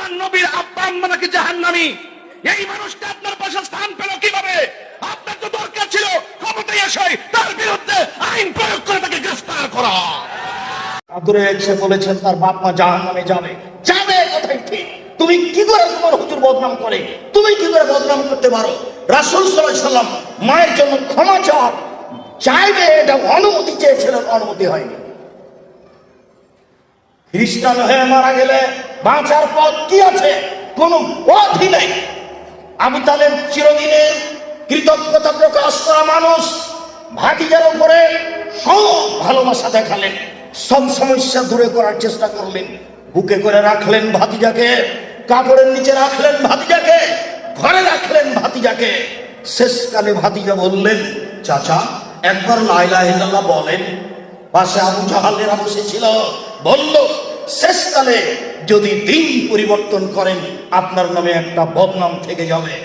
আমার নবীর আব্বা আম্মা নাকি জাহান্নামী। এই মানুষটা আপনার পাশে স্থান পেল কিভাবে? আপনার তো দরকার ছিল ক্ষমতায় এসে তার বিরুদ্ধে আইন প্রয়োগ করে তাকে গ্রেফতার করা। আদরে এসে বলেছেন তার বাপ মা জাহান্নামে যাবে, যাবে, কথাই ঠিক। তুমি কি করে তোমার হুজুর বদনাম করে, তুমি কি করে বদনাম করতে পারো? রাসূল সাল্লাল্লাহু আলাইহি সাল্লাম মায়ের জন্য ক্ষমা চাইবে, এটা অনুমতি চেয়েছিলেন, অনুমতি হয়নি। খ্রিস্টান হয়ে মারা গেলে বাঁচার পথ কি আছে? কোনো পথই নেই। আবু তালেব চিরদিনের কৃতজ্ঞতা প্রকাশ করা মানুষ, ভাতিজার উপরে সব ভালোবাসা দেখালেন, সব সমস্যা দূরে করার চেষ্টা করলেন, বুকে করে রাখলেন ভাতিজাকে, কাপড়ের নিচে রাখলেন ভাতিজাকে, ঘরে রাখলেন ভাতিজাকে। শেষকালে ভাতিজা বললেন, চাচা একবার লা ইলাহা ইল্লাল্লাহ বলেন। পাশে আবু জাহালেরা বসেছিল, বলল, শেষকালে যদি দিন পরিবর্তন করেন আপনার নামে একটা বদনাম থেকে যাবে।